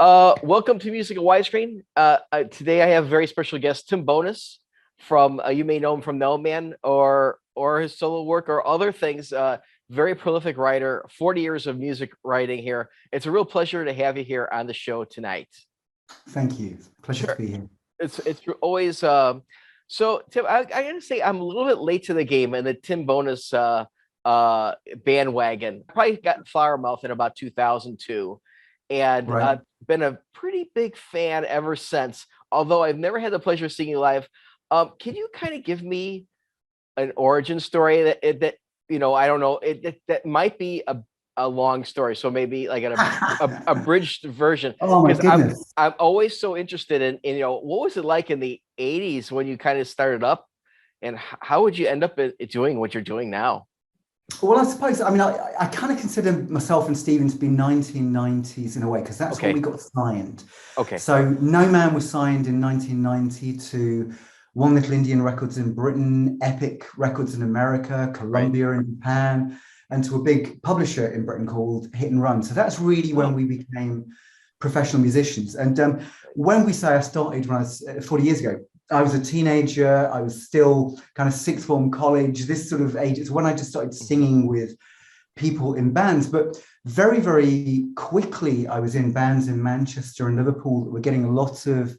Welcome to Music in Widescreen. Today I have a very special guest, Tim Bowness, from you may know him from No Man or his solo work or other things. Very prolific writer, 40 years of music writing here. It's a real pleasure to have you here on the show tonight. Thank you. Pleasure to be here. It's always so Tim, I gotta say I'm a little bit late to the game in the Tim Bowness bandwagon. Probably got flower mouth in about 2002. And Right. been a pretty big fan ever since, although I've never had the pleasure of seeing you live. Can you kind of give me an origin story that I don't know, that might be a long story, so maybe like an abridged version? Oh my goodness. I'm always so interested in what was it like in the 80s when you kind of started up, and how would you end up doing what you're doing now? Well, I suppose, I kind of consider myself and Stephen to be 1990s in a way, because that's when we got signed. Okay. So No Man was signed in 1990 to One Little Indian Records in Britain, Epic Records in America, Columbia in Japan, and to a big publisher in Britain called Hit and Run. So that's really when we became professional musicians. And when we say I started when I was 40 years ago, I was a teenager. I was still kind of sixth form college, this sort of age. It's when I just started singing with people in bands. But very, very quickly, I was in bands in Manchester and Liverpool that were getting lots of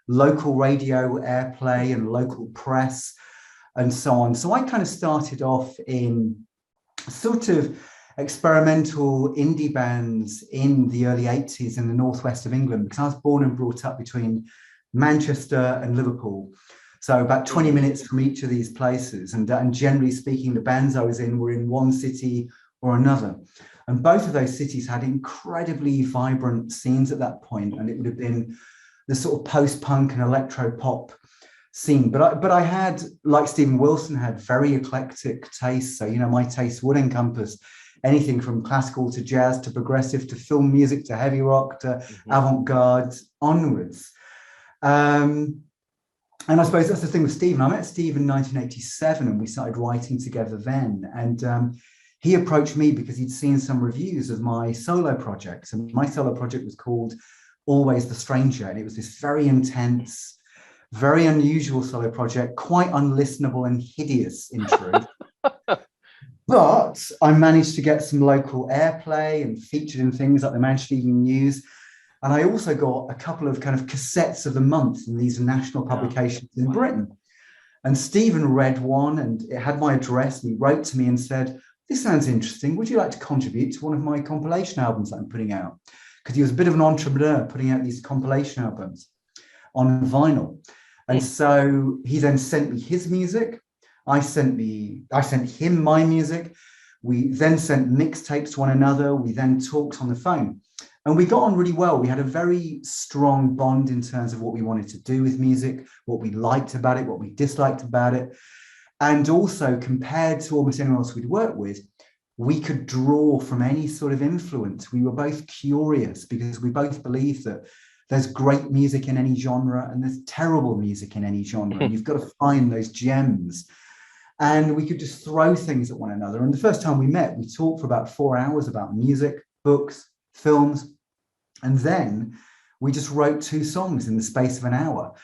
local radio airplay and local press and so on. So I kind of started off in sort of experimental indie bands in the early 80s in the northwest of England, because I was born and brought up between Manchester and Liverpool, so about 20 minutes from each of these places, and generally speaking the bands I was in were in one city or another, and both of those cities had incredibly vibrant scenes at that point, and it would have been the sort of post-punk and electro-pop scene, but I had, like Stephen Wilson, had very eclectic tastes. So my tastes would encompass anything from classical to jazz to progressive to film music to heavy rock to avant-garde onwards. And I suppose that's the thing with Stephen. I met Steve in 1987 and we started writing together then. And he approached me because he'd seen some reviews of my solo projects. And my solo project was called Always the Stranger. And it was this very intense, very unusual solo project, quite unlistenable and hideous in truth. But I managed to get some local airplay and featured in things like the Manchester Evening News. And I also got a couple of kind of cassettes of the month in these national publications in Britain. And Stephen read one and it had my address, and he wrote to me and said, "This sounds interesting. Would you like to contribute to one of my compilation albums that I'm putting out?" Because he was a bit of an entrepreneur putting out these compilation albums on vinyl. And so he then sent me his music. I sent him my music. We then sent mixtapes to one another. We then talked on the phone. And we got on really well. We had a very strong bond in terms of what we wanted to do with music, what we liked about it, what we disliked about it. And also, compared to almost anyone else we'd worked with, we could draw from any sort of influence. We were both curious because we both believed that there's great music in any genre and there's terrible music in any genre. You've got to find those gems. And we could just throw things at one another. And the first time we met, we talked for about 4 hours about music, books, films, and then we just wrote 2 songs in the space of an hour.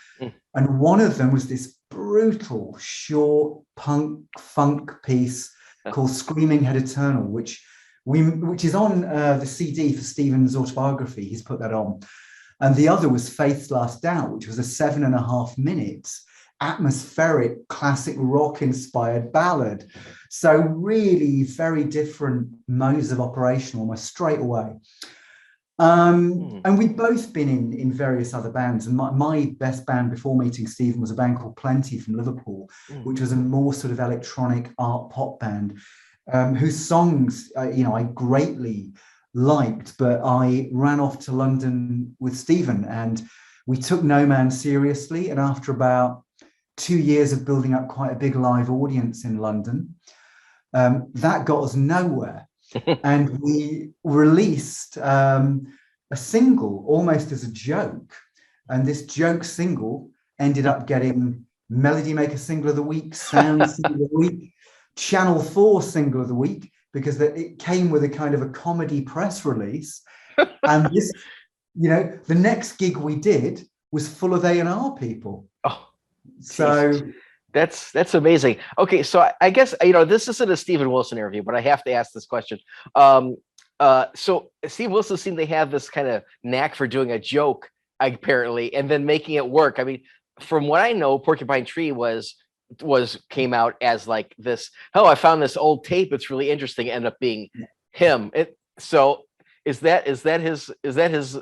And one of them was this brutal, short punk funk piece called Screaming Head Eternal, which is on the CD for Stephen's autobiography. He's put that on. And the other was Faith's Last Doubt, which was a 7.5 minutes atmospheric classic rock inspired ballad. So really very different modes of operation almost straight away. And we'd both been in various other bands. And my best band before meeting Stephen was a band called Plenty from Liverpool, which was a more sort of electronic art pop band, whose songs, I greatly liked, but I ran off to London with Stephen and we took No Man seriously. And after about 2 years of building up quite a big live audience in London, that got us nowhere. And we released a single almost as a joke. And this joke single ended up getting Melody Maker Single of the Week, Sound Single of the Week, Channel 4 Single of the Week, because it came with a kind of a comedy press release. And the next gig we did was full of A&R people. Oh, So that's amazing. Okay, so I guess this isn't a Steven Wilson interview, but I have to ask this question. So Steve Wilson seemed to have this kind of knack for doing a joke, apparently, and then making it work. I mean, from what I know, Porcupine Tree came out as like this. Oh, I found this old tape. It's really interesting. Ended up being him. So is that his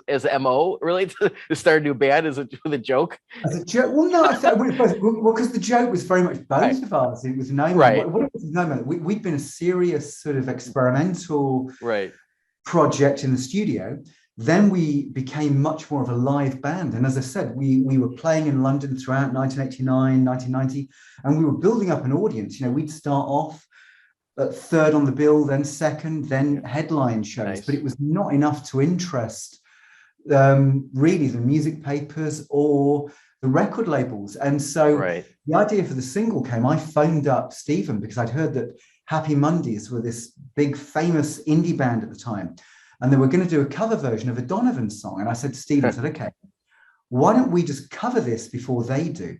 as MO really to start a new band as a joke? as a joke, well, no, because the joke was very much both of ours. It was No Man. Right. What was No Man? We'd been a serious sort of experimental project in the studio. Then we became much more of a live band. And as I said, we were playing in London throughout 1989, 1990, and we were building up an audience. We'd start off at third on the bill, then second, then headline shows. Nice. But it was not enough to interest really the music papers or the record labels. And so the idea for the single came, I phoned up Stephen because I'd heard that Happy Mondays were this big famous indie band at the time. And they were going to do a cover version of a Donovan song. And I said to Stephen, I said, okay, why don't we just cover this before they do?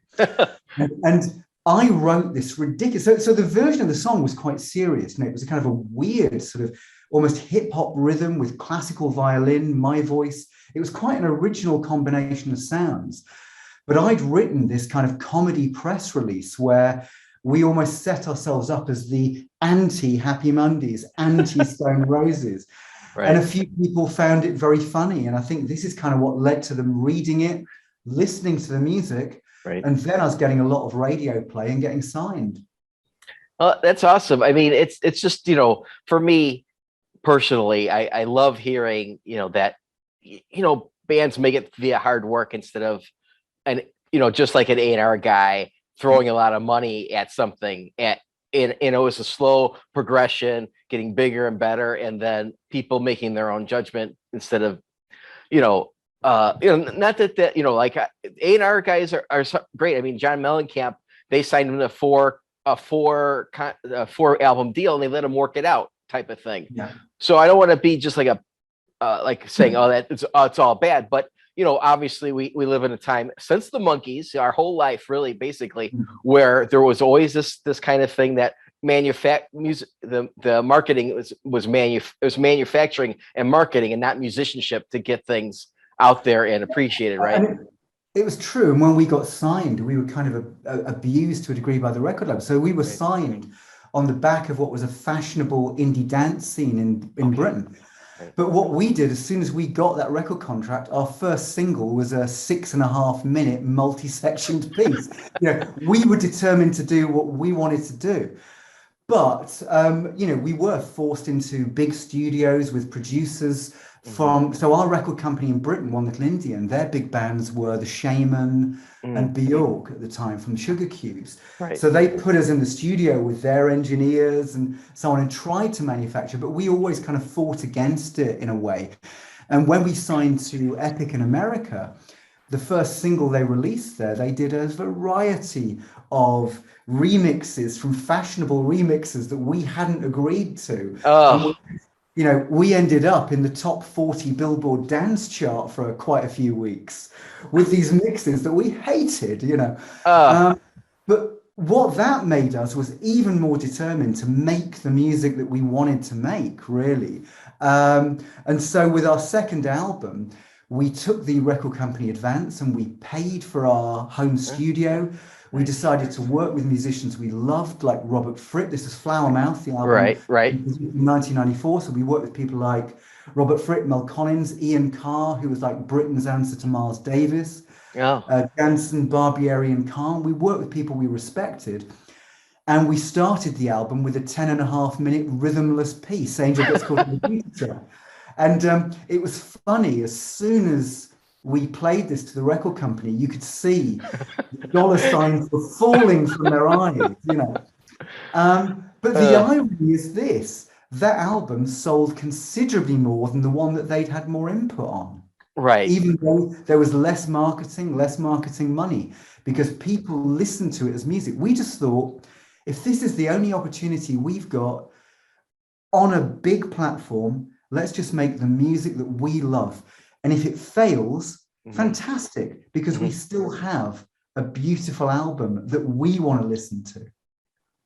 and I wrote this ridiculous. So the version of the song was quite serious. It was a kind of a weird sort of almost hip hop rhythm with classical violin, my voice. It was quite an original combination of sounds. But I'd written this kind of comedy press release where we almost set ourselves up as the anti-Happy Mondays, anti-Stone Roses. And a few people found it very funny. And I think this is kind of what led to them reading it, listening to the music. And then I was getting a lot of radio play and getting signed. That's awesome. I mean, it's just, for me personally, I love hearing, that, bands make it via hard work instead of, just like an A&R guy throwing a lot of money at something it was a slow progression, getting bigger and better, and then people making their own judgment instead of, not that like A&R guys are great. I mean, John Mellencamp, they signed him to a four album deal, and they let him work it out, type of thing. Yeah. So I don't want to be just like like saying, oh, that it's all bad, but obviously we live in a time since the Monkees, our whole life, really, basically, where there was always this kind of thing that music, the marketing was manufacturing and marketing and not musicianship to get things out there and appreciated, right? And it was true. And when we got signed, we were kind of abused to a degree by the record label. So we were signed on the back of what was a fashionable indie dance scene in Britain. But what we did, as soon as we got that record contract, our first single was a 6.5-minute multi-sectioned piece. We were determined to do what we wanted to do. But, we were forced into big studios with producers so our record company in Britain, One Little Indian, their big bands were the Shaman and Bjork at the time from Sugar Cubes. So they put us in the studio with their engineers and so on and tried to manufacture, but we always kind of fought against it in a way. And when we signed to Epic in America, the first single they released there, they did a variety of remixes from fashionable remixes that we hadn't agreed to. We ended up in the top 40 Billboard dance chart for quite a few weeks with these mixes that we hated, but what that made us was even more determined to make the music that we wanted to make, really. And so with our second album, we took the record company advance and we paid for our home studio. We decided to work with musicians we loved, like Robert Fripp. This is Flower Mouth, the album. Right. In 1994. So we worked with people like Robert Fripp, Mel Collins, Ian Carr, who was like Britain's answer to Miles Davis, Jansen, Barbieri, and Khan. We worked with people we respected. And we started the album with a 10.5-minute rhythmless piece, Angel Gets Caught in the Future. And it was funny, as soon as we played this to the record company, you could see the dollar signs were falling from their eyes, But the irony is this, that album sold considerably more than the one that they'd had more input on. Right. Even though there was less marketing money, because people listened to it as music. We just thought, if this is the only opportunity we've got on a big platform, let's just make the music that we love. And if it fails, Mhm. fantastic, because we still have a beautiful album that we want to listen to.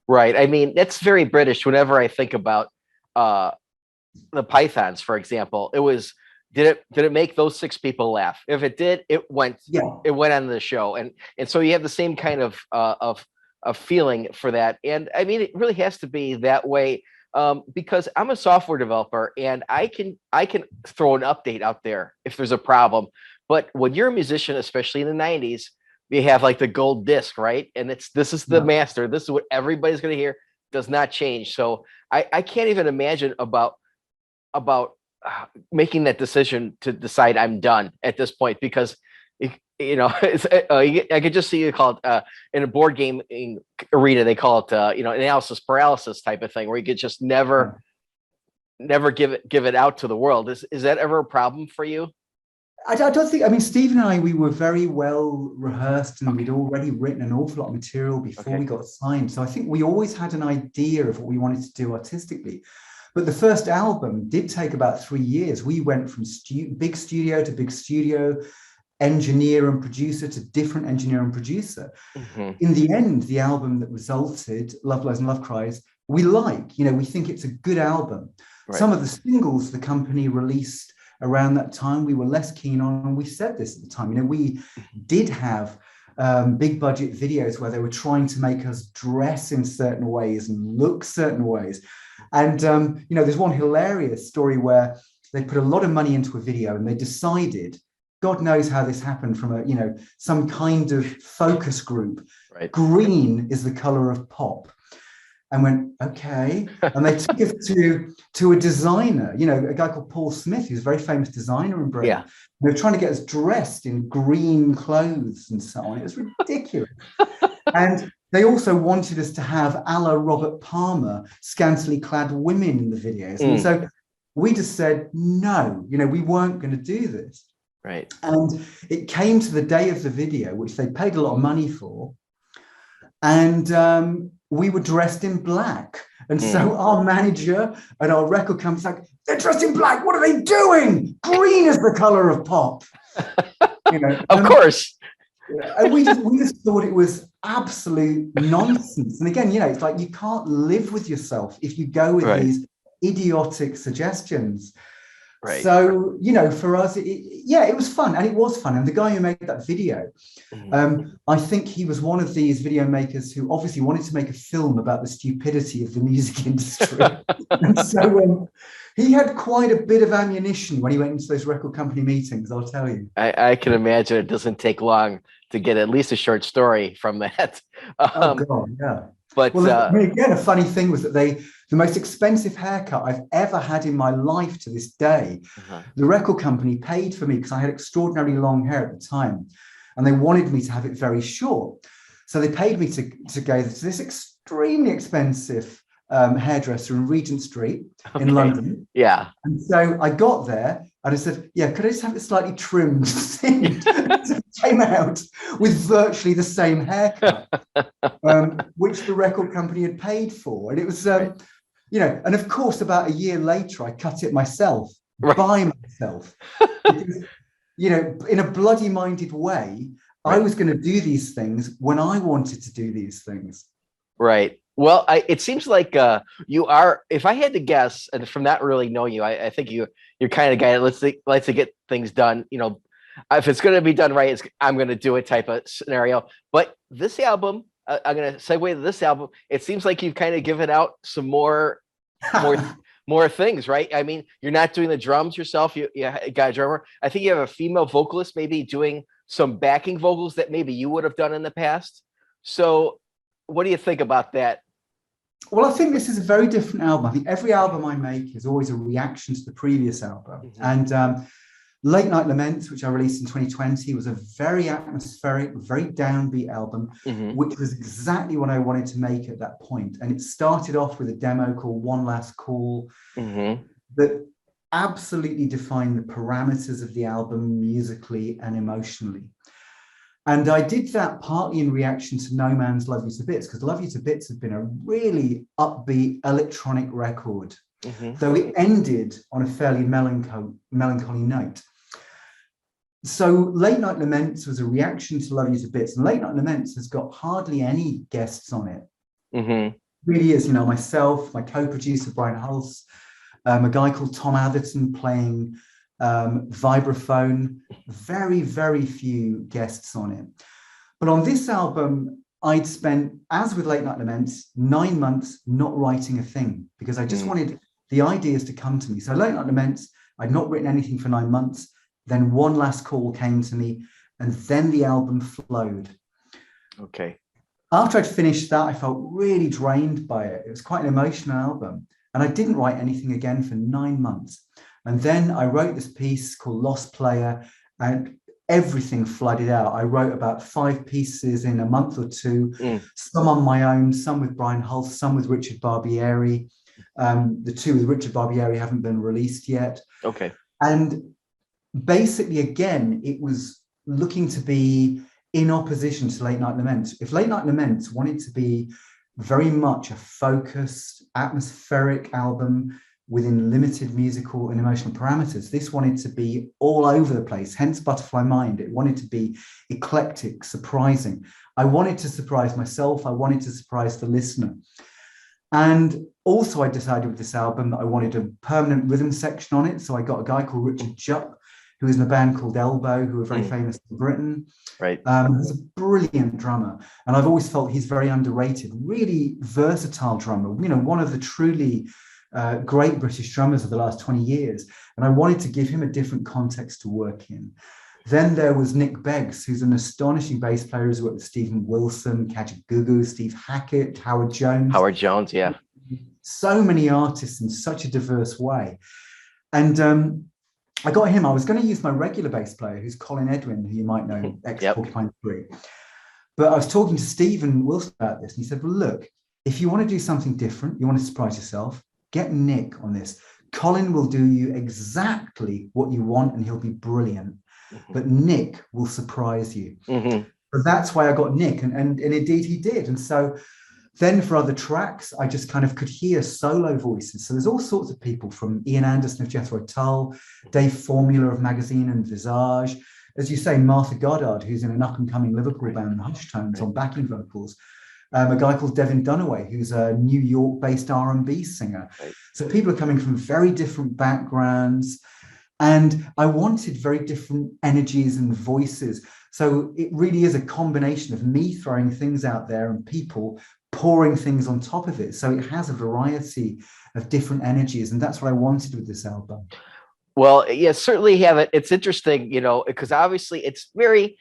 Right. I mean, that's very British. Whenever I think about the Pythons, for example, it was, did it make those 6 people laugh? If it did, it went on the show, and so you have the same kind of feeling for that. And I mean, it really has to be that way, because I'm a software developer and I can throw an update out there if there's a problem. But when you're a musician, especially in the 90s, you have like the gold disc, right? And this is the master. This is what everybody's going to hear. Does not change. So I can't even imagine about making that decision to decide I'm done at this point, because I could just see it called in a board game arena, they call it analysis paralysis type of thing, where you could just never give it out to the world. Is that ever a problem for you? I don't think, I mean, Steve and I, we were very well rehearsed, and we'd already written an awful lot of material before we got signed. So I think we always had an idea of what we wanted to do artistically. But the first album did take about 3 years. We went from big studio to big studio, engineer and producer to different engineer and producer. In the end, the album that resulted, Love Lies and Love Cries, we like. We think it's a good album. Right. Some of the singles the company released around that time we were less keen on, and we said this at the time. We did have big budget videos where they were trying to make us dress in certain ways and look certain ways. And there's one hilarious story where they put a lot of money into a video and they decided, God knows how this happened, from some kind of focus group. Right. Green is the color of pop. And went, okay. And they took us to a designer, a guy called Paul Smith, who's a very famous designer in Britain. Yeah. They were trying to get us dressed in green clothes and so on. It was ridiculous. And they also wanted us to have a la Robert Palmer, scantily clad women in the videos. And so we just said, no, we weren't going to do this. Right. And it came to the day of the video, which they paid a lot of money for. And we were dressed in black. And so our manager and our record company's like, they're dressed in black. What are they doing? Green is the color of pop. Of course. And we just thought it was absolute nonsense. And again, it's like, you can't live with yourself if you go with these idiotic suggestions. Right. So, for us, it was fun, and it was fun. And the guy who made that video, I think he was one of these video makers who obviously wanted to make a film about the stupidity of the music industry. And so he had quite a bit of ammunition when he went into those record company meetings, I'll tell you. I can imagine it doesn't take long to get at least a short story from that. Oh, God, yeah. But again, a funny thing was that the most expensive haircut I've ever had in my life to this day, the record company paid for me, because I had extraordinarily long hair at the time, and they wanted me to have it very short. So they paid me to go to this extremely expensive hairdresser in Regent Street in London. Yeah. And so I got there and I said, yeah, could I just have it slightly trimmed? So it came out with virtually the same haircut, which the record company had paid for. And it was, and of course, about a year later, I cut it myself, by myself. Because, in a bloody-minded way, I was going to do these things when I wanted to do these things. Right. Well, it seems like you are, if I had to guess, and from not really knowing you, I think you're kind of guy that likes to get things done. If it's going to be done right, I'm going to do it type of scenario. But this album, I'm going to segue to this album. It seems like you've kind of given out some more things, right? I mean, you're not doing the drums yourself. You got a drummer. I think you have a female vocalist maybe doing some backing vocals that maybe you would have done in the past. So what do you think about that? Well, I think this is a very different album. I think every album I make is always a reaction to the previous album. And Late Night Laments, which I released in 2020, was a very atmospheric, very downbeat album, which was exactly what I wanted to make at that point. And it started off with a demo called One Last Call that absolutely defined the parameters of the album musically and emotionally. And I did that partly in reaction to No Man's Love You to Bits, because Love You to Bits had been a really upbeat electronic record, though it ended on a fairly melancholy note. So Late Night Laments was a reaction to Love You to Bits, and Late Night Laments has got hardly any guests on it. Mm-hmm. Really is, myself, my co-producer Brian Hulse, a guy called Tom Atherton playing vibraphone. Very, very few guests on it. But on this album, I'd spent, as with Late Night Laments, 9 months not writing a thing because I just wanted the ideas to come to me. So Late Night Laments, I'd not written anything for 9 months. Then One Last Call came to me, and then the album flowed. Okay. After I'd finished that, I felt really drained by it. It was quite an emotional album. And I didn't write anything again for 9 months. And then I wrote this piece called Lost Player, and everything flooded out. I wrote about 5 pieces in a month or two, some on my own, some with Brian Hulse, some with Richard Barbieri. The 2 with Richard Barbieri haven't been released yet. Okay. And basically, again, it was looking to be in opposition to Late Night Laments. If Late Night Laments wanted to be very much a focused, atmospheric album within limited musical and emotional parameters, this wanted to be all over the place, hence Butterfly Mind. It wanted to be eclectic, surprising. I wanted to surprise myself. I wanted to surprise the listener. And also I decided with this album that I wanted a permanent rhythm section on it. So I got a guy called Richard Jupp, who is in a band called Elbow, who are very famous in Britain. Right. He's a brilliant drummer. And I've always felt he's very underrated, really versatile drummer, one of the truly great British drummers of the last 20 years. And I wanted to give him a different context to work in. Then there was Nick Beggs, who's an astonishing bass player who's worked with Stephen Wilson, Kajagoogoo, Steve Hackett, Howard Jones. Howard Jones, yeah. So many artists in such a diverse way. And I got him. I was going to use my regular bass player, who's Colin Edwin, who you might know, ex-Porcupine Tree. But I was talking to Stephen Wilson about this, and he said, well, look, if you want to do something different, you want to surprise yourself, get Nick on this. Colin will do you exactly what you want, and he'll be brilliant. But Nick will surprise you. But that's why I got Nick, and indeed he did. And so then for other tracks, I just kind of could hear solo voices. So there's all sorts of people, from Ian Anderson of Jethro Tull, Dave Formula of Magazine and Visage, as you say, Martha Goddard, who's in an up-and-coming Liverpool band, the Hush Tones, on backing vocals. A guy called Devin Dunaway, who's a New York-based R&B singer. So people are coming from very different backgrounds, and I wanted very different energies and voices. So it really is a combination of me throwing things out there and people pouring things on top of it. So it has a variety of different energies, and that's what I wanted with this album. Well, yeah, certainly have it. It's interesting, because obviously it's very,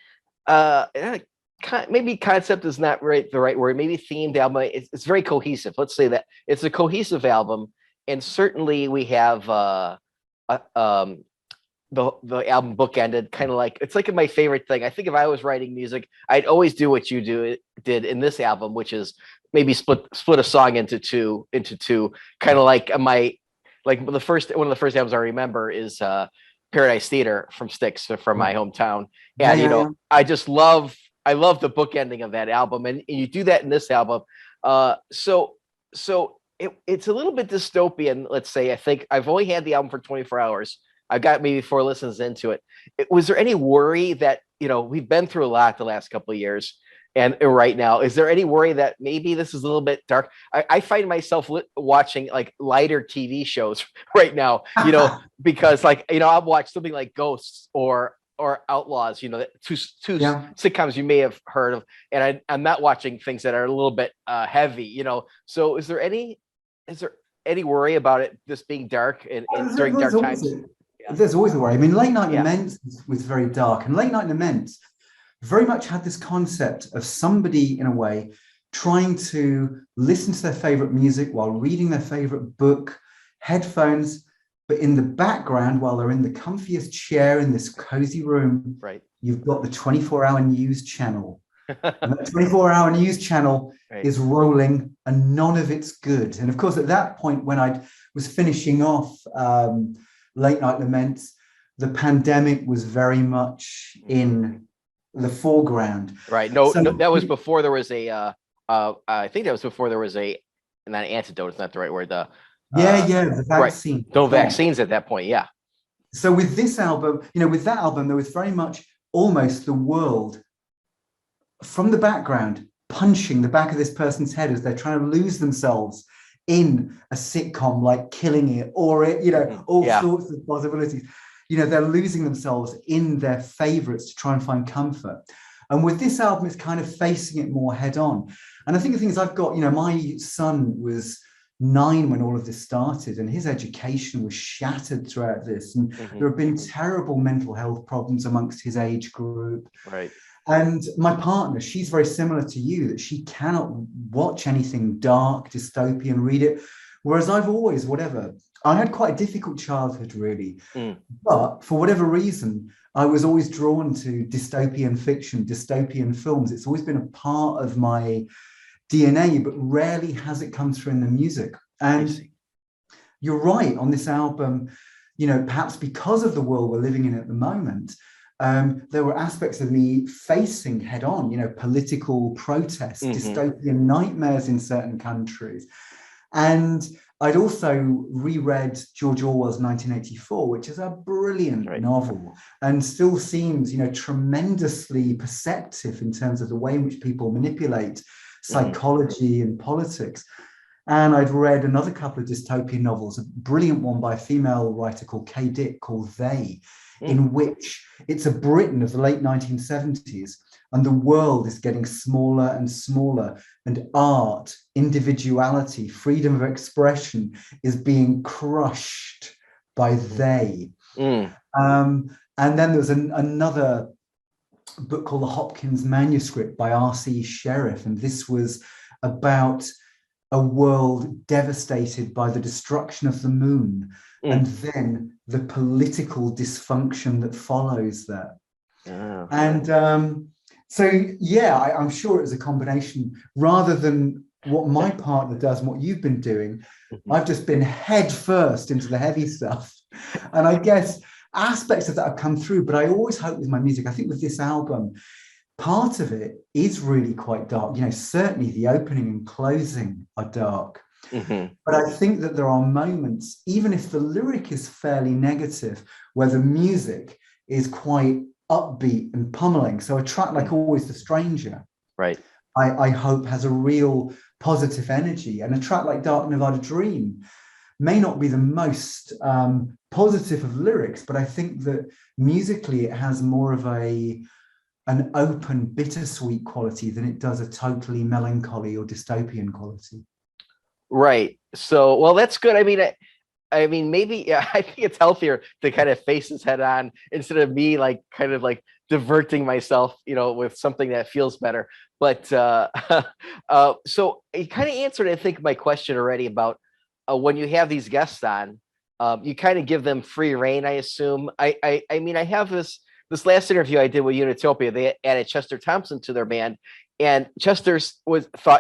maybe concept is not the right word. Maybe themed album. It's very cohesive. Let's say that it's a cohesive album, and certainly we have the album bookended, kind of like, it's like my favorite thing. I think if I was writing music, I'd always do what you did in this album, which is maybe split a song into two, kind of like one of the first albums I remember is Paradise Theater from Styx, from my hometown. And I love the bookending of that album, and you do that in this album. So it's a little bit dystopian, let's say. I think I've only had the album for 24 hours. I've got maybe 4 listens into it. Was there any worry that, we've been through a lot the last couple of years, and right now, is there any worry that maybe this is a little bit dark? I find myself watching like lighter TV shows right now, because I'll watch something like Ghosts or Outlaws, two sitcoms you may have heard of, and I'm not watching things that are a little bit heavy, So is there any worry about it, this being dark and during dark times? There's always a worry. I mean, Late Night Laments was very dark, and Late Night Laments very much had this concept of somebody, in a way, trying to listen to their favorite music while reading their favorite book, headphones, but in the background, while they're in the comfiest chair in this cozy room, you've got the 24-hour news channel. And that 24-hour news channel is rolling, and none of it's good. And of course, at that point, when I was finishing off Late Night Laments, the pandemic was very much in the foreground. Right. No, that was before there was a I think that was before there was not an antidote, it's not the right word. The vaccine. No vaccines at that point. Yeah. So with this album, with that album, there was very much almost the world from the background punching the back of this person's head as they're trying to lose themselves in a sitcom like Killing It, or all sorts of possibilities. They're losing themselves in their favorites to try and find comfort. And with this album, it's kind of facing it more head on. And I think the thing is, I've got, my son was 9 when all of this started, and his education was shattered throughout this. And there have been terrible mental health problems amongst his age group. Right. And my partner, she's very similar to you, that she cannot watch anything dark, dystopian, read it. Whereas I've always, I had quite a difficult childhood, really. But for whatever reason, I was always drawn to dystopian fiction, dystopian films. It's always been a part of my DNA, but rarely has it come through in the music. And you're right, on this album, perhaps because of the world we're living in at the moment, there were aspects of me facing head on, political protests, dystopian nightmares in certain countries. And I'd also reread George Orwell's 1984, which is a brilliant novel and still seems, tremendously perceptive in terms of the way in which people manipulate psychology and politics. And I'd read another couple of dystopian novels, a brilliant one by a female writer called Kay Dick called They, in which it's a Britain of the late 1970s, and the world is getting smaller and smaller, and art, individuality, freedom of expression is being crushed by they. And then there was another book called The Hopkins Manuscript by R.C. Sheriff, and this was about a world devastated by the destruction of the moon and then the political dysfunction that follows that. I'm sure it was a combination. Rather than what my partner does and what you've been doing, I've just been head first into the heavy stuff. And I guess aspects of that have come through, but I always hope with my music, I think with this album, part of it is really quite dark. Certainly the opening and closing are dark. But I think that there are moments, even if the lyric is fairly negative, where the music is quite upbeat and pummeling. So a track like Always the Stranger, I hope has a real positive energy. And a track like Dark Nevada Dream may not be the most positive of lyrics, but I think that musically it has more of an open, bittersweet quality than it does a totally melancholy or dystopian quality. Right. So, well, that's good. I mean, maybe I think it's healthier to kind of face this head on instead of me kind of diverting myself, with something that feels better. But so you kind of answered, I think, my question already about when you have these guests on, you kind of give them free reign, I assume. I mean, I have this last interview I did with Unitopia. They added Chester Thompson to their band. And Chester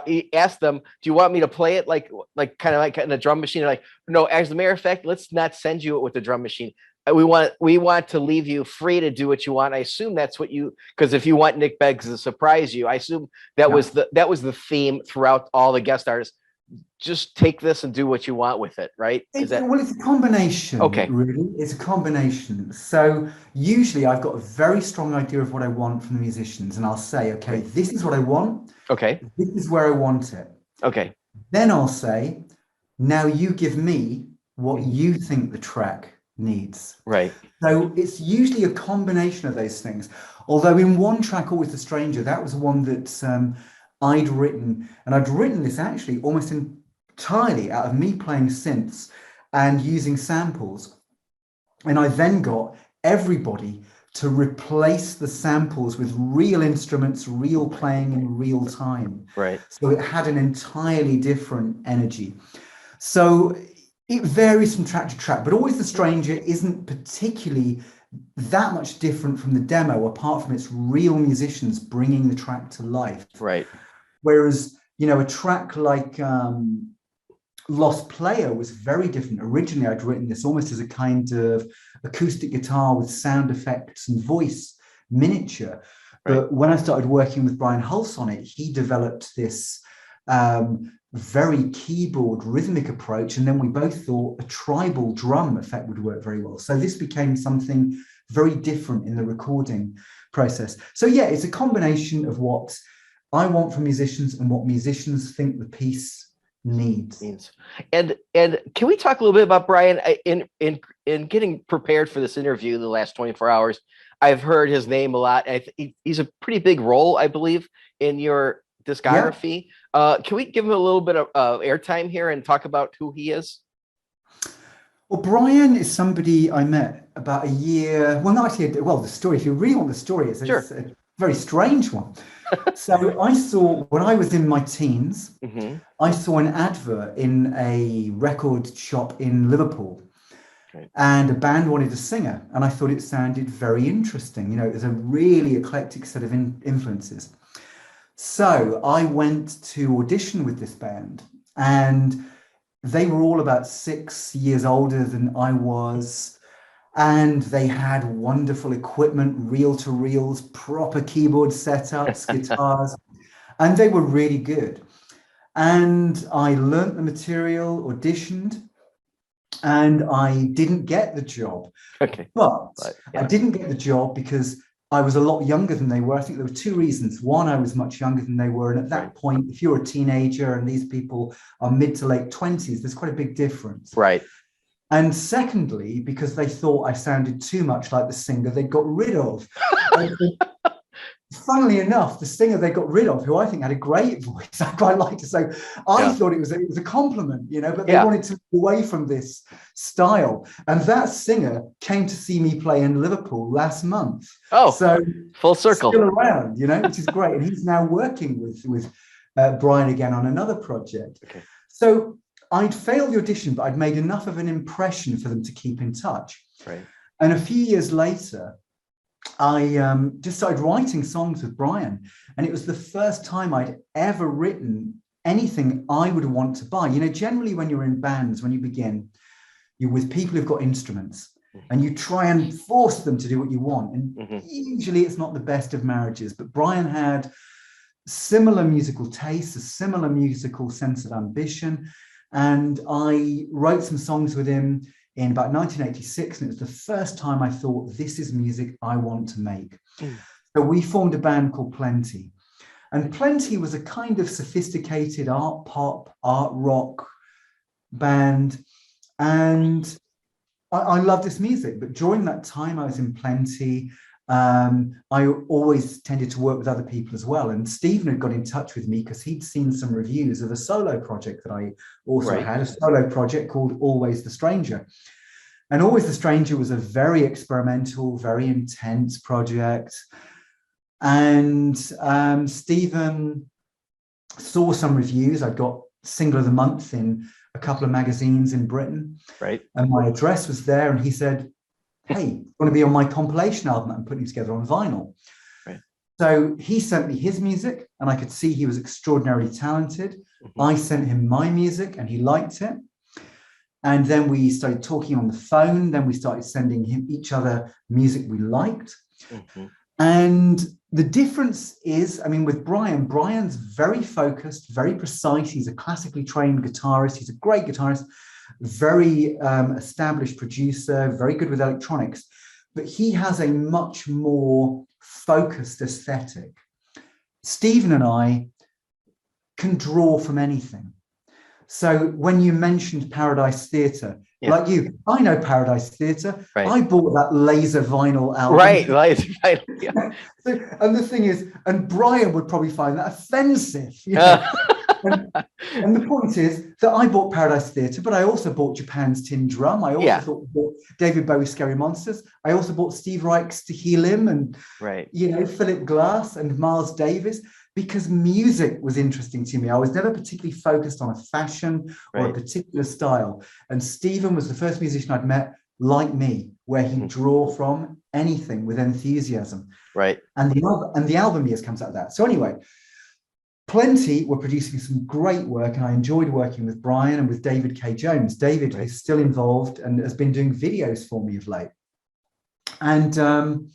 he asked them, "Do you want me to play it like kind of like in a drum machine?" They're like, "No, as a matter of fact, let's not send you it with the drum machine. We want to leave you free to do what you want." I assume that's what because if you want Nick Beggs to surprise you, I assume that was the theme throughout all the guest artists. Just take this and do what you want with it, right? It's a combination. Okay. Really, it's a combination. So usually I've got a very strong idea of what I want from the musicians, and I'll say, okay, this is what I want. Okay. This is where I want it. Okay. Then I'll say, now you give me what you think the track needs. Right. So it's usually a combination of those things. Although in one track, Always the Stranger, that was one that I'd written, and I'd written this actually almost entirely out of me playing synths and using samples. And I then got everybody to replace the samples with real instruments, real playing in real time. Right. So it had an entirely different energy. So it varies from track to track, but Always the Stranger isn't particularly that much different from the demo, apart from its real musicians bringing the track to life. Right. Whereas, a track like Lost Player was very different. Originally, I'd written this almost as a kind of acoustic guitar with sound effects and voice miniature. Right. But when I started working with Brian Hulse on it, he developed this very keyboard rhythmic approach. And then we both thought a tribal drum effect would work very well. So this became something very different in the recording process. So yeah, it's a combination of what I want from musicians and what musicians think the piece needs. And can we talk a little bit about Brian? In getting prepared for this interview in the last 24 hours, I've heard his name a lot. He's a pretty big role, I believe, in your discography. Yeah. Can we give him a little bit of airtime here and talk about who he is? Well, Brian is somebody I met about a year. Well, not actually. Well, the story, if you really want the story, it's a very strange one. So I saw, when I was in my teens, I saw an advert in a record shop in Liverpool. And a band wanted a singer, and I thought it sounded very interesting. You know, it was a really eclectic set of influences. So I went to audition with this band, and they were all about 6 years older than I was. And they had wonderful equipment, reel-to-reels, proper keyboard setups, guitars, and they were really good. And I learnt the material, auditioned, and I didn't get the job. But I didn't get the job because I was a lot younger than they were. I think there were two reasons. One, I was much younger than they were. And at that point, if you're a teenager and these people are mid to late 20s, there's quite a big difference. Right. And secondly, because they thought I sounded too much like the singer they got rid of. Funnily enough, the singer they got rid of, who I think had a great voice, I quite liked it. So I thought it was a compliment, you know, but they wanted to move away from this style. And that singer came to see me play in Liverpool last month. Oh, so full circle. Still around, you know, which is great. And he's now working with Brian again on another project. So I'd failed the audition, but I'd made enough of an impression for them to keep in touch. And a few years later, I just started writing songs with Brian, and it was the first time I'd ever written anything I would want to buy. You know, generally when you're in bands, when you begin, you're with people who've got instruments, and you try and force them to do what you want. And usually it's not the best of marriages, but Brian had similar musical tastes, a similar musical sense of ambition. And I wrote some songs with him in about 1986, and it was the first time I thought, this is music I want to make. So we formed a band called Plenty. And Plenty was a kind of sophisticated art pop, art rock band. And I loved this music. But during that time I was in Plenty, I always tended to work with other people as well. And Stephen had got in touch with me because he'd seen some reviews of a solo project that I also had, a solo project called Always the Stranger. And Always the Stranger was a very experimental, very intense project. And Stephen saw some reviews. I got Single of the Month in a couple of magazines in Britain. And my address was there. And he said, hey, you want to be on my compilation album that I'm putting together on vinyl? So he sent me his music, and I could see he was extraordinarily talented. I sent him my music, and he liked it. And then we started talking on the phone. Then we started sending him each other music we liked. And the difference is, I mean, with Brian, Brian's very focused, very precise. He's a classically trained guitarist. He's a great guitarist, very established producer, very good with electronics, but he has a much more focused aesthetic. Stephen and I can draw from anything. So when you mentioned Paradise Theatre, like you, I know Paradise Theatre. I bought that laser vinyl album. And the thing is, and Brian would probably find that offensive. You know? And the point is that I bought Paradise Theatre, but I also bought Japan's Tin Drum. I also bought David Bowie's Scary Monsters. I also bought Steve Reich's To Heal Him, and you know, Philip Glass and Miles Davis, because music was interesting to me. I was never particularly focused on a fashion or a particular style. And Stephen was the first musician I'd met like me, where he'd draw from anything with enthusiasm. And the album years comes out of that. So anyway, Plenty were producing some great work, and I enjoyed working with Brian and with David K. Jones. David is still involved and has been doing videos for me of late. And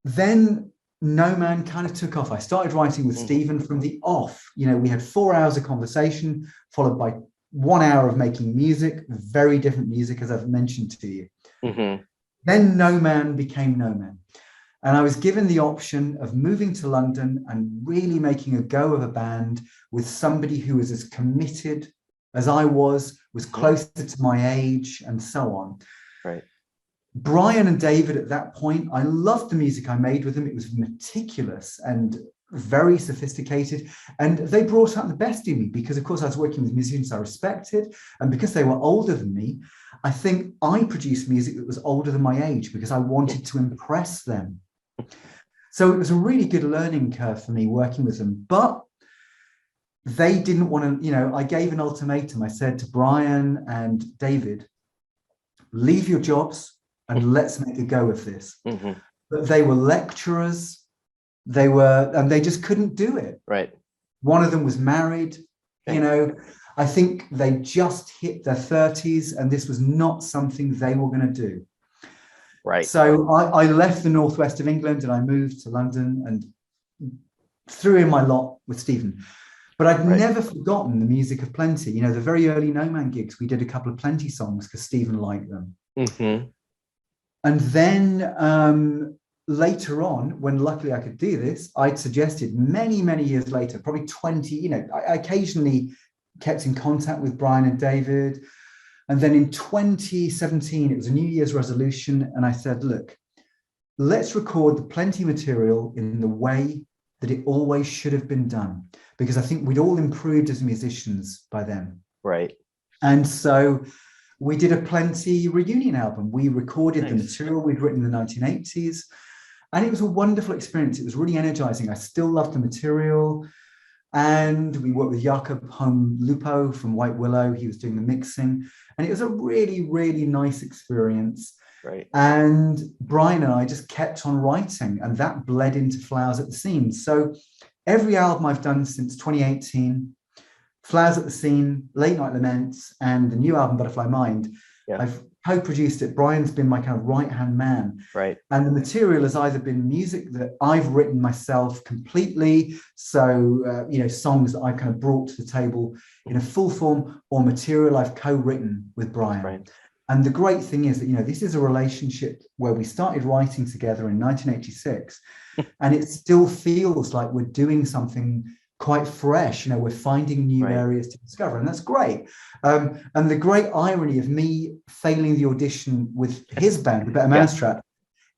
then No Man kind of took off. I started writing with Stephen from the off. You know, we had 4 hours of conversation, followed by 1 hour of making music, very different music, as I've mentioned to you. Then No Man became No Man. And I was given the option of moving to London and really making a go of a band with somebody who was as committed as I was closer to my age, and so on. Right. Brian and David at that point, I loved the music I made with them. It was meticulous and very sophisticated. And they brought out the best in me because, of course, I was working with musicians I respected. And because they were older than me, I think I produced music that was older than my age because I wanted to impress them. So it was a really good learning curve for me working with them. But they didn't want to, you know, I gave an ultimatum. I said to Brian and David, leave your jobs and let's make a go of this. But they were lecturers, and they just couldn't do it. Right. One of them was married, you know. I think they just hit their 30s and this was not something they were going to do. Right. So I left the northwest of England and I moved to London and threw in my lot with Stephen. But I'd never forgotten the music of Plenty. You know, the very early No Man gigs, we did a couple of Plenty songs because Stephen liked them. And then later on, when luckily I could do this, I'd suggested many, many years later, probably 20, you know, I occasionally kept in contact with Brian and David. And then in 2017, it was a New Year's resolution. And I said, look, let's record the Plenty material in the way that it always should have been done. Because I think we'd all improved as musicians by then. Right. And so we did a Plenty reunion album. We recorded the material we'd written in the 1980s. And it was a wonderful experience. It was really energizing. I still love the material. And we worked with Jakob Holm Lupo from White Willow. He was doing the mixing. And it was a really, really nice experience. Right. And Brian and I just kept on writing. And that bled into Flowers at the Scene. So every album I've done since 2018, Flowers at the Scene, Late Night Laments, and the new album, Butterfly Mind, I've co-produced it. Brian's been my kind of right-hand man. Right. And the material has either been music that I've written myself completely, so, you know, songs that I've kind of brought to the table in a full form, or material I've co-written with Brian. Right. And the great thing is that, you know, this is a relationship where we started writing together in 1986, and it still feels like we're doing something quite fresh. You know, we're finding new areas to discover, and that's great. And the great irony of me failing the audition with his band, The Better Mousetrap,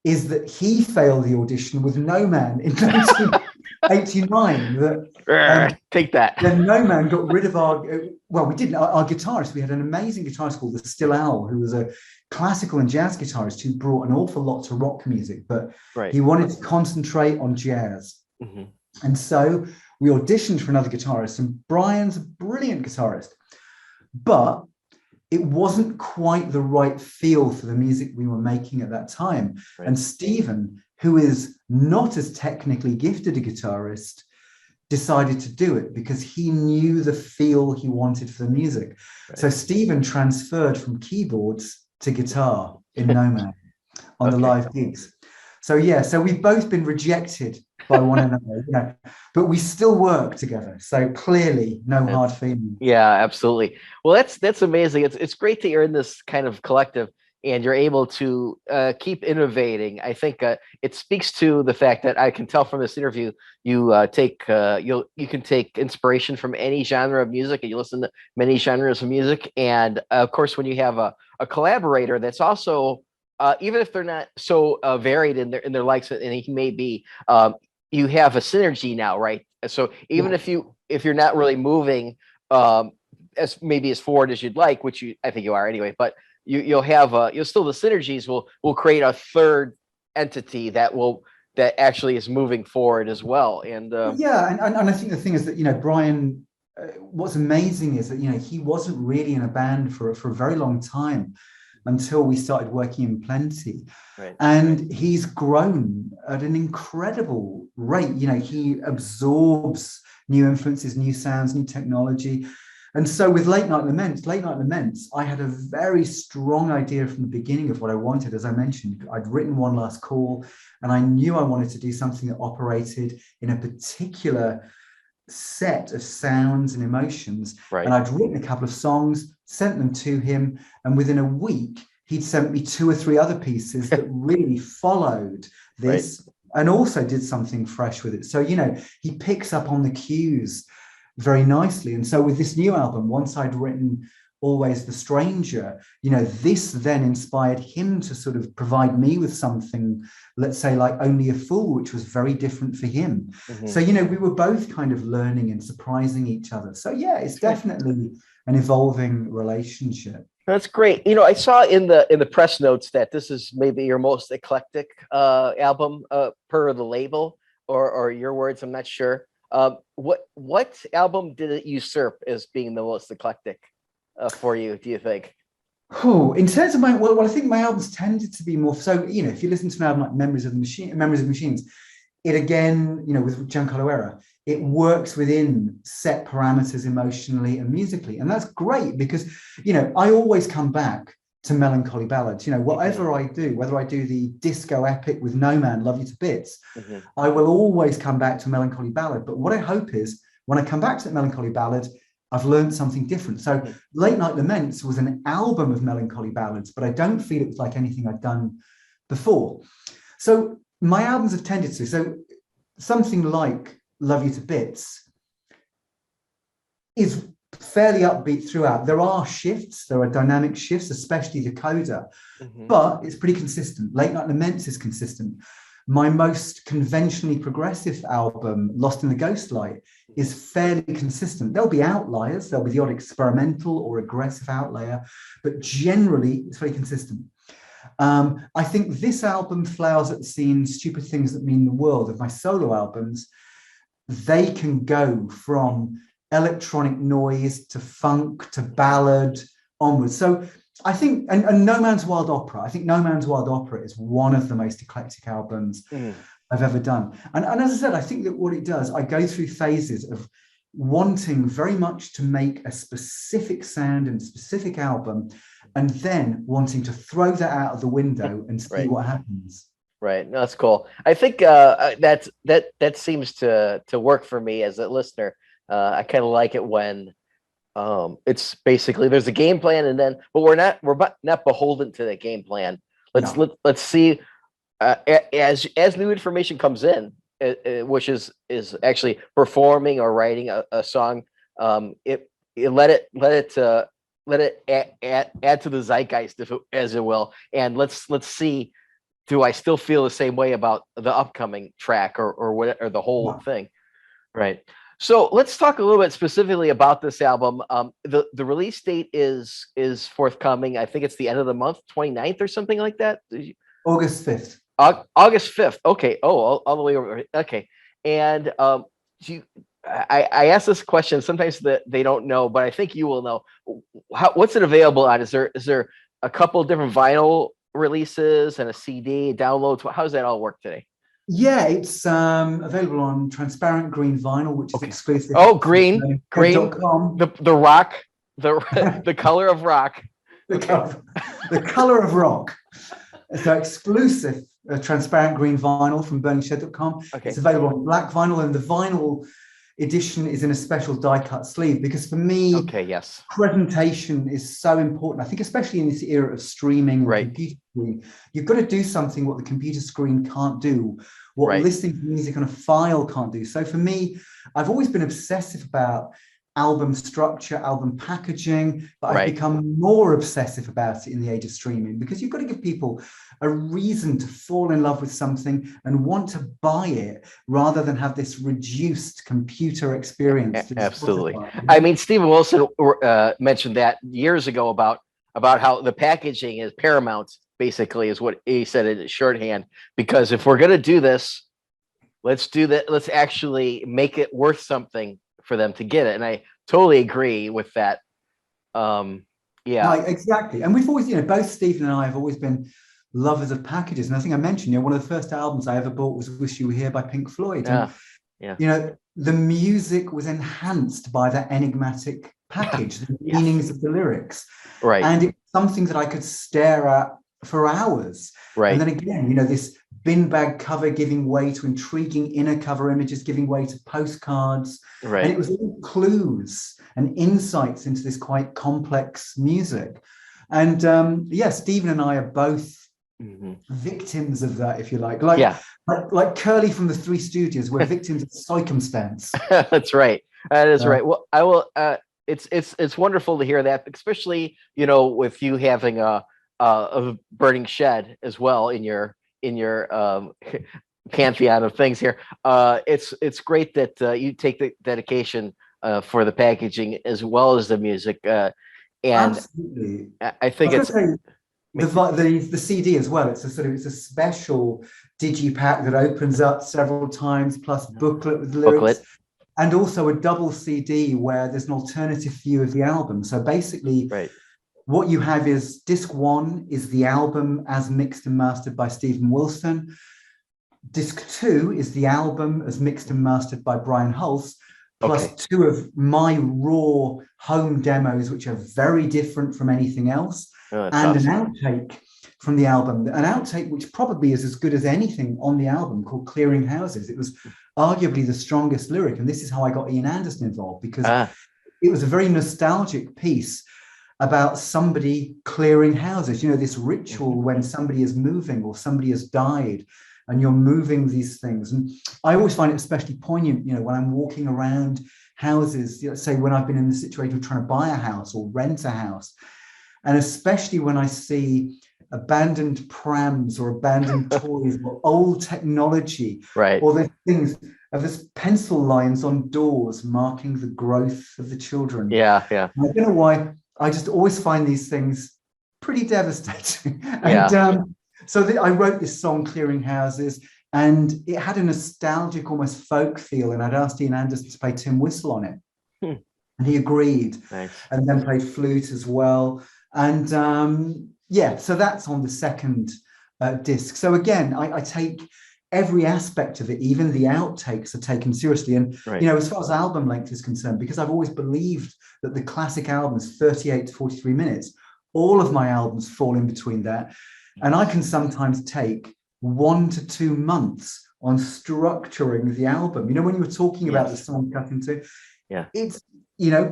is that he failed the audition with No Man in 1989. Take that. Then No Man got rid of our guitarist. We had an amazing guitarist called the Still Owl, who was a classical and jazz guitarist who brought an awful lot to rock music, but he wanted to concentrate on jazz. And so we auditioned for another guitarist, and Brian's a brilliant guitarist, but it wasn't quite the right feel for the music we were making at that time. And Stephen, who is not as technically gifted a guitarist, decided to do it because he knew the feel he wanted for the music. So Stephen transferred from keyboards to guitar in No Man on the live gigs. So so we've both been rejected by one another, you know, but we still work together. So clearly, no hard feelings. Yeah, absolutely. Well, that's amazing. It's great that you're in this kind of collective and you're able to keep innovating. I think it speaks to the fact that I can tell from this interview you you can take inspiration from any genre of music, and you listen to many genres of music. And of course, when you have a collaborator that's also even if they're not so varied in their likes, and he may be, you have a synergy now, right? So even if you're not really moving as maybe as forward as you'd like, which I think you are anyway, but you'll still, the synergies will create a third entity that actually is moving forward as well. And and I think the thing is that, you know, Brian, what's amazing is that, you know, he wasn't really in a band for a very long time until we started working in Plenty. And he's grown at an incredible rate. You know, he absorbs new influences, new sounds, new technology. And so with Late Night Laments, I had a very strong idea from the beginning of what I wanted. As I mentioned, I'd written One Last Call, and I knew I wanted to do something that operated in a particular set of sounds and emotions. Right. And I'd written a couple of songs, sent them to him, and within a week, he'd sent me 2 or 3 other pieces that really followed this. Right. And also did something fresh with it. So, you know, he picks up on the cues very nicely. And so with this new album, once I'd written Always the Stranger, you know, this then inspired him to sort of provide me with something, let's say, like Only a Fool, which was very different for him. Mm-hmm. So, you know, we were both kind of learning and surprising each other. So, yeah, it's definitely an evolving relationship. That's great. You know, I saw in the press notes that this is maybe your most eclectic album per the label, or your words. I'm not sure. What album did it usurp as being the most eclectic for you, do you think? Oh, in terms of well, I think my albums tended to be more. So, you know, if you listen to an album like Memories of Machines, it again, you know, with Giancarlo Era, it works within set parameters emotionally and musically. And that's great because, you know, I always come back to melancholy ballads. You know, whatever I do, whether I do the disco epic with No Man, Love You to Bits, I will always come back to melancholy ballad. But what I hope is when I come back to that melancholy ballad, I've learned something different. So Late Night Laments was an album of melancholy ballads, but I don't feel it was like anything I'd done before. So my albums have tended to. So something like Love You to Bits is fairly upbeat throughout. There are shifts, there are dynamic shifts, especially the coda, but it's pretty consistent. Late Night Laments is consistent. My most conventionally progressive album, Lost in the Ghostlight, is fairly consistent. There'll be outliers, there'll be the odd experimental or aggressive outlier, but generally it's very consistent. I think this album, Flowers at the Scene, Stupid Things That Mean the World, of my solo albums, they can go from electronic noise to funk to ballad onwards. So I think, and No Man's Wild Opera, I think No Man's Wild Opera is one of the most eclectic albums I've ever done. And as I said, I think that what it does, I go through phases of wanting very much to make a specific sound and specific album, and then wanting to throw that out of the window and see what happens. Right. No, that's cool. I think that seems to work for me as a listener. I kind of like it when it's basically there's a game plan, and then but we're not beholden to that game plan. Let's see as new information comes in, which is actually performing or writing a song. Let it add to the zeitgeist, as it will, and let's see. Do I still feel the same way about the upcoming track or what, or the whole thing? Right. So let's talk a little bit specifically about this album. The release date is forthcoming. I think it's the end of the month, 29th or something like that. August 5th. August 5th. Okay. Oh, all the way over. Okay. And I ask this question sometimes that they don't know, but I think you will know. What's it available on? Is there a couple of different vinyl releases and a CD downloads? How does that all work today? Yeah, it's available on transparent green vinyl, which is exclusive. Oh, green, the rock, the color of rock. The color of rock. So exclusive transparent green vinyl from burningshed.com. Okay. It's available on black vinyl, and the vinyl edition is in a special die-cut sleeve because for me, presentation is so important. I think especially in this era of streaming or computer screen, you've got to do something what the computer screen can't do, what listening to music on a file can't do. So for me, I've always been obsessive about album structure, album packaging, but I've become more obsessive about it in the age of streaming because you've got to give people a reason to fall in love with something and want to buy it rather than have this reduced computer experience. Absolutely. I mean, Stephen Wilson mentioned that years ago about how the packaging is paramount, basically, is what he said in shorthand, because if we're going to do this, let's do that. Let's actually make it worth something for them to get it. And I totally agree with that. Exactly. And we've always, both Stephen and I have always been lovers of packages. And I think I mentioned, one of the first albums I ever bought was Wish You Were Here by Pink Floyd. And, the music was enhanced by that enigmatic package, the Yes. meanings of the lyrics. Right. And it's something that I could stare at for hours. Right. And then again, this bin bag cover giving way to intriguing inner cover images, giving way to postcards. Right. And it was all clues and insights into this quite complex music. And Stephen and I are both victims of that, if you like. Like Curly from the Three Stooges, we're victims of circumstance. That's right. That is right. Well, I will. It's wonderful to hear that, especially with you having a burning shed as well in your pantheon of things here. It's great that you take the dedication for the packaging as well as the music. And absolutely, I think it's the CD as well. It's a special digipack that opens up several times, plus booklet with lyrics. And also a double CD where there's an alternative view of the album. So basically, what you have is disc 1 is the album as mixed and mastered by Stephen Wilson. Disc 2 is the album as mixed and mastered by Brian Hulse, plus 2 of my raw home demos, which are very different from anything else, and awesome. An outtake from the album, an outtake which probably is as good as anything on the album, called Clearing Houses. It was arguably the strongest lyric, and this is how I got Ian Anderson involved, because it was a very nostalgic piece about somebody clearing houses, this ritual when somebody is moving or somebody has died and you're moving these things. And I always find it especially poignant, when I'm walking around houses, say when I've been in the situation of trying to buy a house or rent a house, and especially when I see abandoned prams or abandoned toys or old technology, or the things of this pencil lines on doors marking the growth of the children. And I don't know why, I just always find these things pretty devastating. And so I wrote this song, Clearing Houses, and it had a nostalgic, almost folk feel, and I'd asked Ian Anderson to play tin whistle on it. And he agreed. Nice. And then played flute as well. And so that's on the second disc. So again, I take every aspect of it, even the outtakes are taken seriously. And, as far as album length is concerned, because I've always believed that the classic album is 38 to 43 minutes, all of my albums fall in between that. And I can sometimes take 1 to 2 months on structuring the album. When you were talking about the song cut into, it's,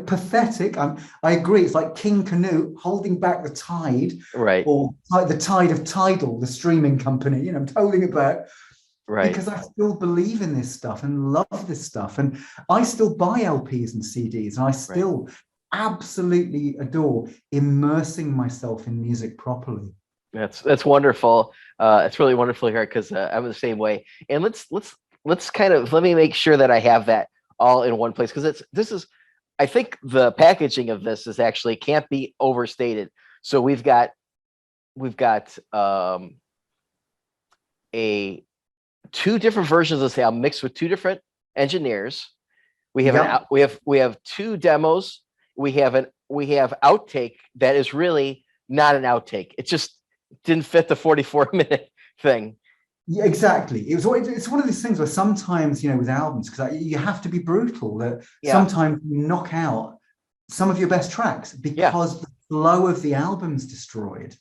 pathetic. I agree. It's like King Canute holding back the tide, or like the tide of Tidal, the streaming company, I'm holding it back. Because I still believe in this stuff and love this stuff. And I still buy LPs and CDs, and I still absolutely adore immersing myself in music properly. That's wonderful. It's really wonderful here, because I'm the same way. And let's kind of, let me make sure that I have that all in one place, because I think the packaging of this is actually can't be overstated. So we've got two different versions of the album mixed with two different engineers. We have we have two demos. We have outtake that is really not an outtake. It just didn't fit the 44-minute thing. Yeah, exactly. It's one of these things where sometimes, with albums, because you have to be brutal, that sometimes you knock out some of your best tracks because the flow of the album's destroyed.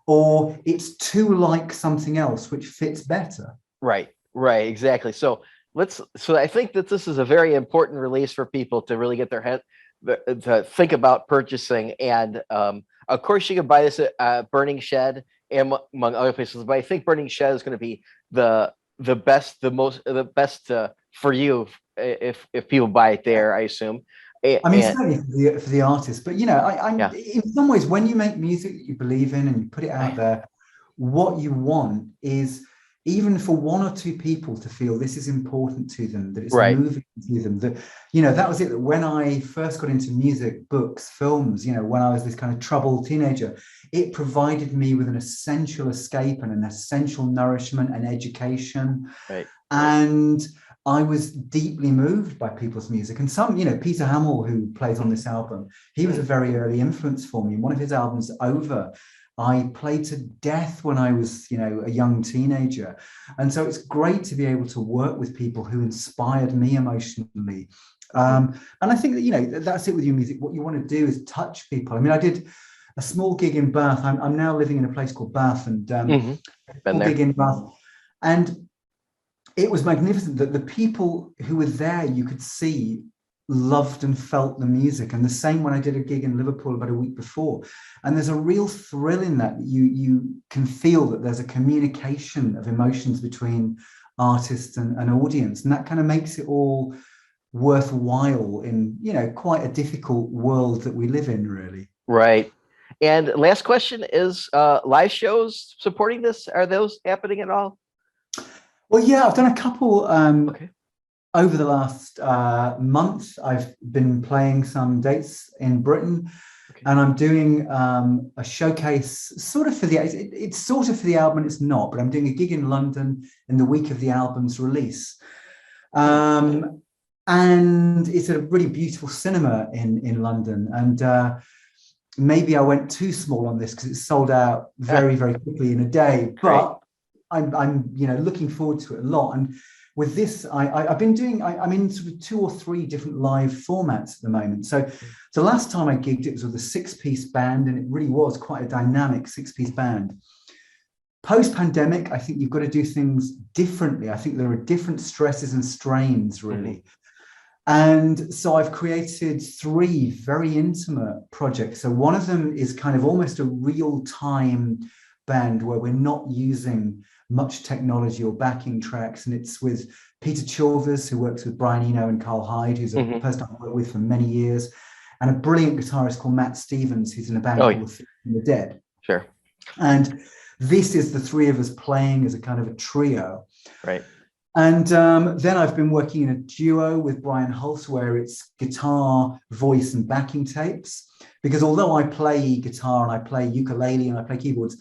Or it's too like something else which fits better. Right, exactly. So I think that this is a very important release for people to really get their head to think about purchasing. And of course, you can buy this at Burning Shed and among other places, but I think Burning Shed is going to be the best for you if people buy it there, I assume. Certainly for the artist, but in some ways, when you make music that you believe in and you put it out there, what you want is even for one or two people to feel this is important to them, that it's moving to them, that that was it. That when I first got into music, books, films, when I was this kind of troubled teenager, it provided me with an essential escape and an essential nourishment and education. And I was deeply moved by people's music. And some, Peter Hamill, who plays on this album, he was a very early influence for me. One of his albums, Over, I played to death when I was, a young teenager. And so it's great to be able to work with people who inspired me emotionally. And I think that, that's it with your music. What you want to do is touch people. I mean, I did a small gig in Bath. I'm now living in a place called Bath, and Been small there. gig in Bath. And it was magnificent that the people who were there, you could see, loved and felt the music. And the same when I did a gig in Liverpool about a week before. And there's a real thrill in that. You can feel that there's a communication of emotions between artists and audience. And that kind of makes it all worthwhile in, quite a difficult world that we live in, really. Right. And last question is live shows supporting this. Are those happening at all? Well, yeah, I've done a couple Okay. over the last month. I've been playing some dates in Britain, Okay. and I'm doing a showcase sort of for it's sort of for the album, and it's not, but I'm doing a gig in London in the week of the album's release. And it's a really beautiful cinema in London. And maybe I went too small on this because it sold out very, very quickly in a day. But I'm looking forward to it a lot. And with this, I've been doing, I'm in sort of 2 or 3 different live formats at the moment. So last time I gigged, it was with a 6-piece band, and it really was quite a dynamic 6-piece band. Post-pandemic, I think you've got to do things differently. I think there are different stresses and strains, really. And so I've created 3 very intimate projects. So one of them is kind of almost a real-time band where we're not using much technology or backing tracks. And it's with Peter Chilvers, who works with Brian Eno and Carl Hyde, who's a person I've worked with for many years, and a brilliant guitarist called Matt Stevens, who's in a band called The Dead. Sure. And this is the 3 of us playing as a kind of a trio. Right. And then I've been working in a duo with Brian Hulse, where it's guitar, voice, and backing tapes. Because although I play guitar and I play ukulele and I play keyboards,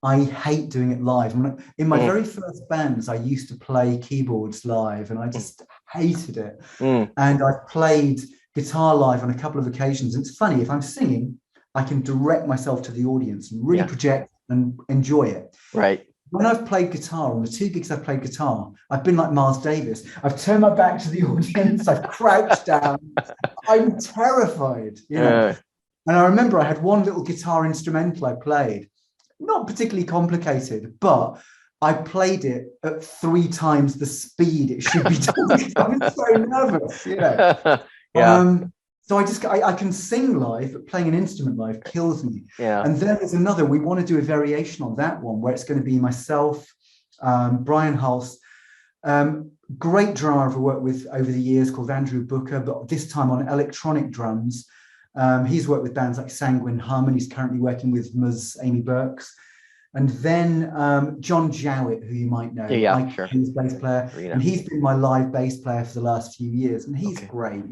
I hate doing it live. In my very first bands, I used to play keyboards live, and I just hated it. And I've played guitar live on a couple of occasions. And it's funny, if I'm singing, I can direct myself to the audience and really project and enjoy it. Right. When I've played guitar, on the 2 gigs I've played guitar, I've been like Miles Davis. I've turned my back to the audience. I've crouched down. I'm terrified, And I remember I had one little guitar instrumental I played, not particularly complicated, but I played it at 3 times the speed it should be done. I was so nervous, So I can sing live, but playing an instrument live kills me. And then there's another, we want to do a variation on that one, where it's going to be myself, Brian Hulse, great drummer I've worked with over the years called Andrew Booker, but this time on electronic drums. He's worked with bands like Sanguine Hum, and he's currently working with Ms. Amy Burks. And then John Jowett, who you might know, he's bass player, and he's been my live bass player for the last few years, and he's great.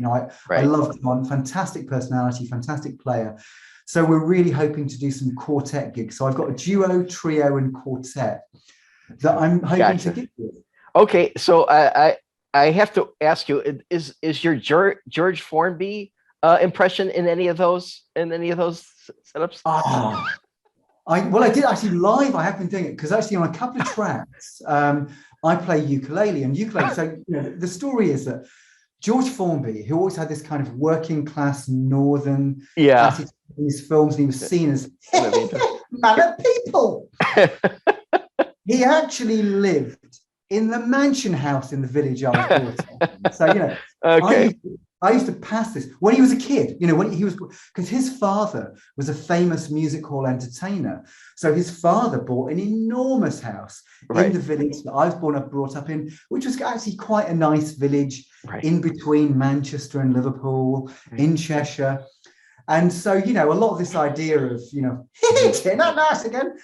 I love John, fantastic personality, fantastic player. So we're really hoping to do some quartet gigs. So I've got a duo, trio, and quartet that I'm hoping to gig with. Okay, so I have to ask you: is your George Formby impression in any of those setups? I did actually live. I have been doing it because actually on a couple of tracks, I play ukulele. So the story is that George Formby, who always had this kind of working class northern attitude in his films, and he was seen as man of people. He actually lived in the mansion house in the village I was brought up. So I used to pass this when he was a kid, when he was, because his father was a famous music hall entertainer. So his father bought an enormous house in the village that I was brought up in, which was actually quite a nice village in between Manchester and Liverpool in Cheshire. And so, a lot of this idea of, it turned out nice again.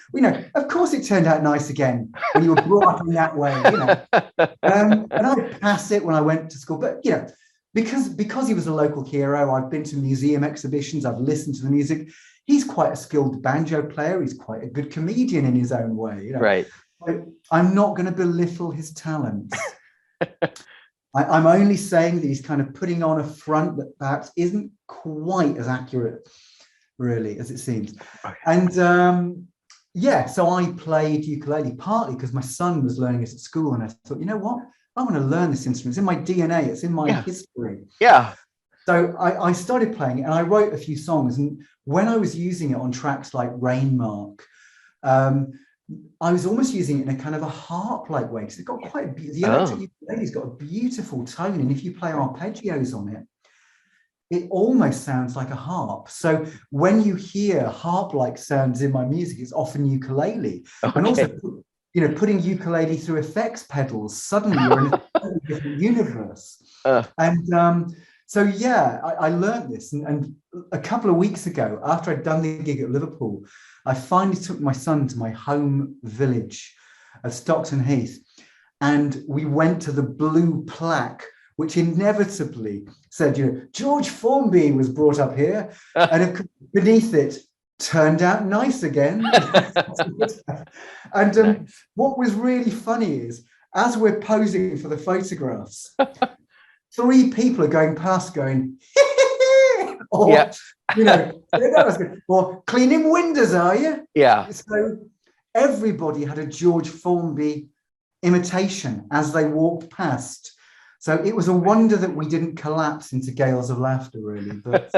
Of course it turned out nice again when you were brought up in that way, And I'd pass it when I went to school. But, because he was a local hero, I've been to museum exhibitions, I've listened to the music. He's quite a skilled banjo player. He's quite a good comedian in his own way. I'm not going to belittle his talents. I'm only saying that he's kind of putting on a front that perhaps isn't quite as accurate really, as it seems. Okay. And yeah, so I played ukulele partly because my son was learning it at school, and I thought, you know what, I want to learn this instrument. It's in my DNA, it's in my history. Yeah. So I started playing it, and I wrote a few songs. And when I was using it on tracks like Rainmark, I was almost using it in a kind of a harp-like way, because it's got quite the electric ukulele's got a beautiful tone, and if you play arpeggios on it, it almost sounds like a harp. So when you hear harp-like sounds in my music, it's often ukulele. And also, you know, putting ukulele through effects pedals, suddenly you're in a totally different universe. And so yeah, I learned this, and a couple of weeks ago, after I'd done the gig at Liverpool, I finally took my son to my home village of Stockton Heath, and we went to the blue plaque, which inevitably said, you know, George Formby was brought up here, and beneath it, turned out nice again. And Nice. what was really funny is, as we're posing for the photographs, 3 people are going past going, or, you know, that was good. Or cleaning windows, are you? Yeah. So everybody had a George Formby imitation as they walked past. So it was a wonder that we didn't collapse into gales of laughter, really. But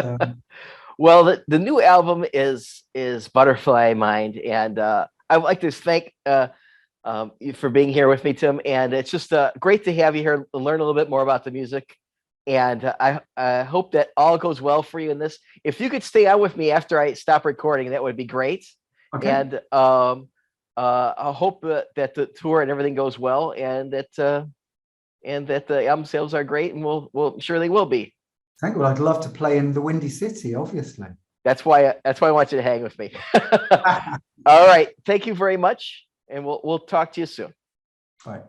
well, the new album is Butterfly Mind, and I'd like to thank you for being here with me, Tim. And it's just great to have you here to learn a little bit more about the music. And I hope that all goes well for you in this. If you could stay on with me after I stop recording, that would be great. okay. And I hope that the tour and everything goes well, and that the album sales are great, and we'll sure they will be. Thank you. Well, I'd love to play in the Windy City, obviously. That's why I want you to hang with me. All right. Thank you very much. And we'll talk to you soon. All right.